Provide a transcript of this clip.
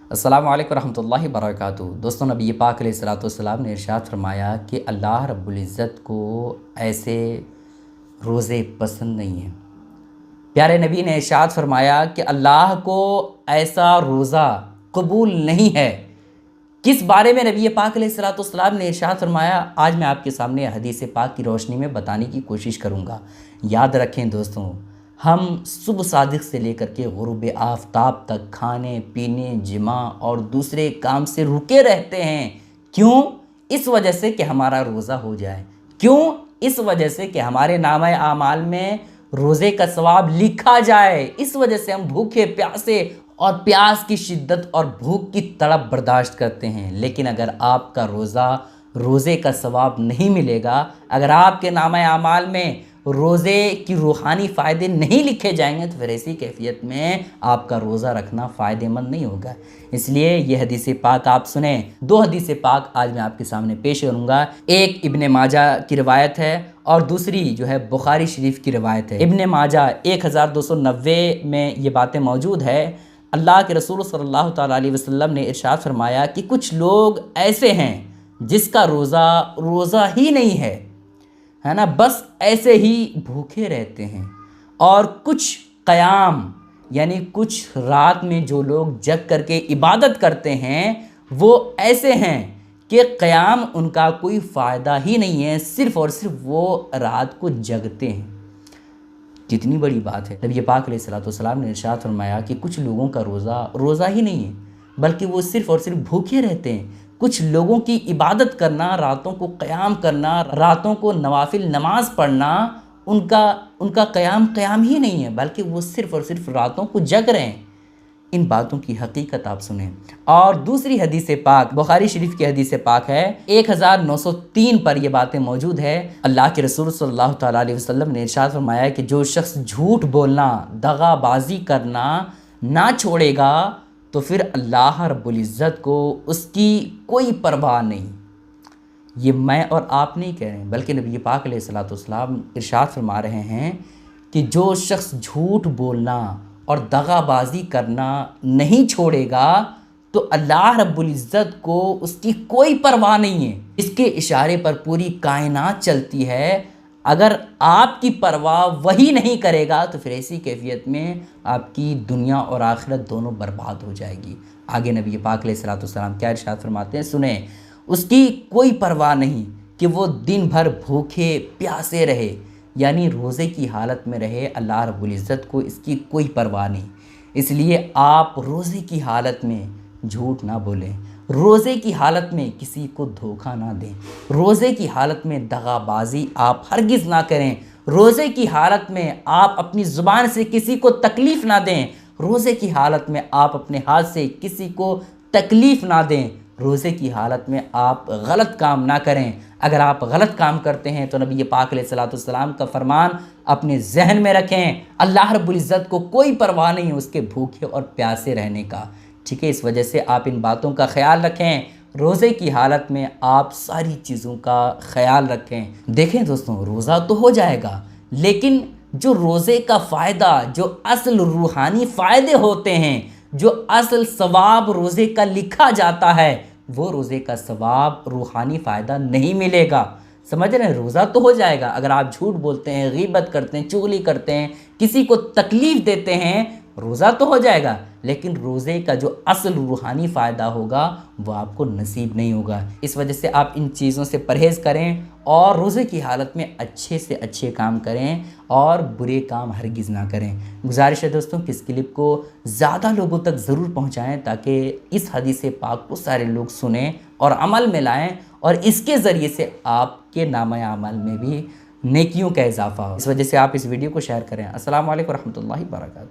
अस्सलामु अलैकुम रहमतुल्लाहि वबरकातुहू। दोस्तों, नबी पाक अलैहिस्सलाम ने इरशाद फरमाया कि अल्लाह रब्बुल इज़्ज़त को ऐसे रोज़े पसंद नहीं हैं। प्यारे नबी ने इरशाद फरमाया कि अल्लाह को ऐसा रोज़ा कबूल नहीं है। किस बारे में नबी पाक अलैहिस्सलाम ने इरशाद फरमाया, आज मैं आपके सामने हदीस पाक की रोशनी में बताने की कोशिश करूँगा। याद रखें दोस्तों, हम सुबह सादिक से लेकर के गुरूब आफ़ताब तक खाने पीने, जिमा और दूसरे काम से रुके रहते हैं। क्यों? इस वजह से कि हमारा रोज़ा हो जाए। क्यों? इस वजह से कि हमारे नामे आमाल में रोज़े का सवाब लिखा जाए। इस वजह से हम भूखे प्यासे और प्यास की शिद्दत और भूख की तड़प बर्दाश्त करते हैं। लेकिन अगर आपका रोज़े का सवाब नहीं मिलेगा, अगर आपके नामे आमाल में रोज़े की रूहानी फ़ायदे नहीं लिखे जाएंगे, तो फिर ऐसी कैफियत में आपका रोज़ा रखना फ़ायदेमंद नहीं होगा। इसलिए ये हदीस पाक आप सुने। दो हदीस पाक आज मैं आपके सामने पेश करूँगा। एक इब्ने माजा की रिवायत है और दूसरी जो है बुखारी शरीफ की रिवायत है। इब्ने माजा 1290 में ये बातें मौजूद है। अल्लाह के रसूल सल्लल्लाहु तआला अलैहि वसल्लम ने इरशाद फरमाया कि कुछ लोग ऐसे हैं जिसका रोज़ा ही नहीं है ना, बस ऐसे ही भूखे रहते हैं। और कुछ क़याम यानी कुछ रात में जो लोग जग करके इबादत करते हैं, वो ऐसे हैं कि क़याम उनका कोई फ़ायदा ही नहीं है, सिर्फ़ और सिर्फ वो रात को जगते हैं। कितनी बड़ी बात है। नबी पाक अलैहिस्सलाम ने इरशाद फरमाया कि कुछ लोगों का रोज़ा ही नहीं है, बल्कि वो सिर्फ़ और सिर्फ भूखे रहते हैं। कुछ लोगों की इबादत करना, रातों को क़याम करना, रातों को नवाफिल नमाज पढ़ना, उनका क़याम ही नहीं है, बल्कि वो सिर्फ़ और सिर्फ रातों को जग रहे हैं। इन बातों की हकीकत आप सुने। और दूसरी हदीस पाक बुखारी शरीफ की हदीस पाक है, 1903 पर ये बातें मौजूद है। अल्लाह के रसूल सल्लल्लाहु तआला अलैहि वसल्लम ने इरशाद फरमाया कि जो शख्स झूठ बोलना, दगाबाजी करना ना छोड़ेगा, तो फिर अल्लाह रब्बुल इज़्ज़त को उसकी कोई परवाह नहीं। ये मैं और आप नहीं कह रहे हैं, बल्कि नबी पाक अलैहिस्सलाम इरशाद फरमा रहे हैं कि जो शख्स झूठ बोलना और दगाबाजी करना नहीं छोड़ेगा, तो अल्लाह रब्बुल इज़्ज़त को उसकी कोई परवाह नहीं है। इसके इशारे पर पूरी कायनात चलती है। अगर आपकी परवाह वही नहीं करेगा, तो फिर ऐसी कैफियत में आपकी दुनिया और आखिरत दोनों बर्बाद हो जाएगी। आगे नबी पाक अलैहिस्सलाम क्या इरशाद फरमाते हैं, सुने। उसकी कोई परवाह नहीं कि वो दिन भर भूखे प्यासे रहे, यानी रोज़े की हालत में रहे। अल्लाह रब्बुल इज़्ज़त को इसकी कोई परवाह नहीं। इसलिए आप रोज़े की हालत में झूठ ना बोलें, रोज़े की हालत में किसी को धोखा ना दें, रोज़े की हालत में दगाबाजी आप हरगिज़ ना करें, रोज़े की हालत में आप अपनी ज़ुबान से किसी को तकलीफ़ ना दें, रोज़े की हालत में आप अपने हाथ से किसी को तकलीफ़ ना दें, रोज़े की हालत में आप गलत काम ना करें। अगर आप गलत काम करते हैं तो नबी पाक अलैहिस्सलाम का फरमान अपने जहन में रखें, अल्लाह रब्बुल इज़्ज़त को कोई परवाह नहीं है उसके भूखे और प्यासे रहने का। ठीक है, इस वजह से आप इन बातों का ख्याल रखें। रोज़े की हालत में आप सारी चीज़ों का ख्याल रखें। देखें दोस्तों, रोज़ा तो हो जाएगा, लेकिन जो रोज़े का फ़ायदा, जो असल रूहानी फ़ायदे होते हैं, जो असल सवाब रोज़े का लिखा जाता है, वो रोज़े का सवाब रूहानी फ़ायदा नहीं मिलेगा। समझ रहे हैं? रोज़ा तो हो जाएगा। अगर आप झूठ बोलते हैं, गीबत करते हैं, चुगली करते हैं, किसी को तकलीफ़ देते हैं, रोज़ा तो हो जाएगा, लेकिन रोज़े का जो असल रूहानी फ़ायदा होगा वो आपको नसीब नहीं होगा। इस वजह से आप इन चीज़ों से परहेज़ करें और रोज़े की हालत में अच्छे से अच्छे काम करें और बुरे काम हरगिज़ ना करें। गुजारिश है दोस्तों कि इस क्लिप को ज़्यादा लोगों तक ज़रूर पहुँचाएँ, ताकि इस हदीस पाक को सारे लोग सुनें और अमल में लाएँ, और इसके ज़रिए से आपके नामे अमल में भी नेकियों का इजाफ़ा हो। इस वजह से आप इस वीडियो को शेयर करें। अस्सलामु अलैकुम रहमतुल्लाहि व बरकातुहू।